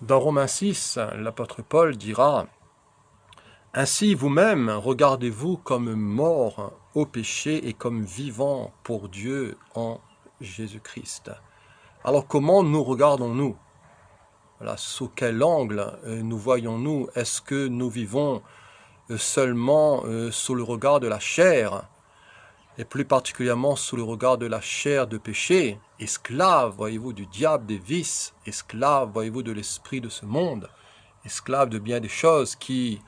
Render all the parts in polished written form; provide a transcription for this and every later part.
Dans Romains 6, l'apôtre Paul dira « Ainsi vous-même regardez-vous comme morts au péché et comme vivants pour Dieu en Jésus-Christ. » Alors comment nous regardons-nous? Voilà, sous quel angle nous voyons-nous? Est-ce que nous vivons seulement sous le regard de la chair, et plus particulièrement sous le regard de la chair de péché, esclave, voyez-vous, du diable, des vices, esclave, voyez-vous, de l'esprit de ce monde, esclave de bien des choses qui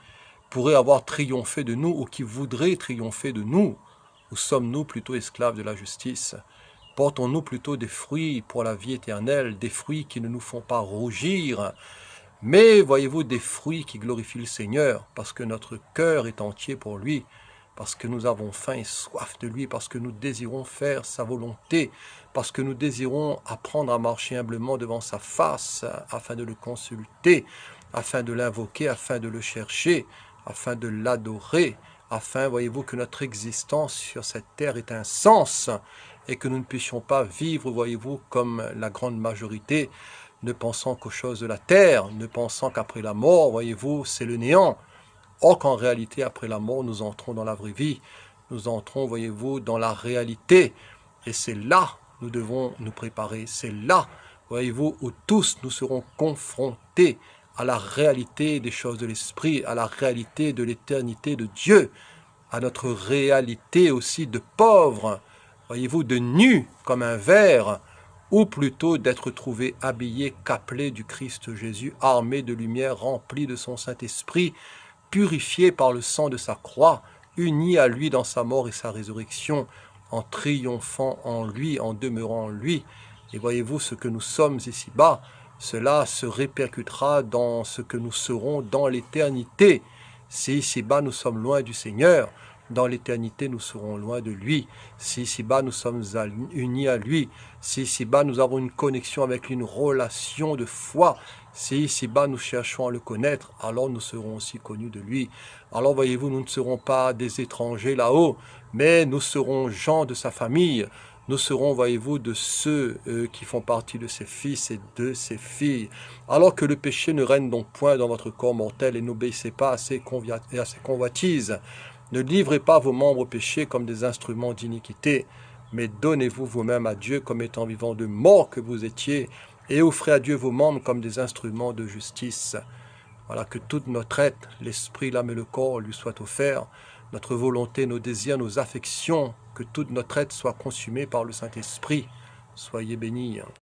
pourraient avoir triomphé de nous ou qui voudraient triompher de nous, ou sommes-nous plutôt esclaves de la justice? Portons-nous plutôt des fruits pour la vie éternelle, des fruits qui ne nous font pas rougir, mais voyez-vous, des fruits qui glorifient le Seigneur, parce que notre cœur est entier pour lui, parce que nous avons faim et soif de lui, parce que nous désirons faire sa volonté, parce que nous désirons apprendre à marcher humblement devant sa face, afin de le consulter, afin de l'invoquer, afin de le chercher, afin de l'adorer, afin, voyez-vous, que notre existence sur cette terre ait un sens, et que nous ne puissions pas vivre, voyez-vous, comme la grande majorité, ne pensant qu'aux choses de la terre, ne pensant qu'après la mort, voyez-vous, c'est le néant. Or qu'en réalité, après la mort, nous entrons dans la vraie vie, nous entrons, voyez-vous, dans la réalité. Et c'est là nous devons nous préparer, c'est là, voyez-vous, où tous nous serons confrontés à la réalité des choses de l'esprit, à la réalité de l'éternité de Dieu, à notre réalité aussi de pauvres, voyez-vous, de nus comme un ver, ou plutôt d'être trouvé habillé, qu'appelé du Christ Jésus, armé de lumière, rempli de son Saint-Esprit, purifié par le sang de sa croix, uni à lui dans sa mort et sa résurrection, en triomphant en lui, en demeurant en lui. Et voyez-vous, ce que nous sommes ici-bas, cela se répercutera dans ce que nous serons dans l'éternité. Si ici-bas nous sommes loin du Seigneur, dans l'éternité nous serons loin de lui. Si ici-bas nous sommes unis à lui, si ici-bas nous avons une connexion avec lui, une relation de foi, si ici-bas nous cherchons à le connaître, alors nous serons aussi connus de lui. Alors voyez-vous, nous ne serons pas des étrangers là-haut, mais nous serons gens de sa famille. Nous serons, voyez-vous, de ceux qui font partie de ses fils et de ses filles. Alors que le péché ne règne donc point dans votre corps mortel et n'obéissez pas à ses convoitises. Ne livrez pas vos membres au péché comme des instruments d'iniquité, mais donnez-vous vous-même à Dieu comme étant vivant de mort que vous étiez, et offrez à Dieu vos membres comme des instruments de justice. Voilà, que toute notre être, l'esprit, l'âme et le corps lui soient offerts, notre volonté, nos désirs, nos affections, que toute notre être soit consumée par le Saint-Esprit. Soyez bénis.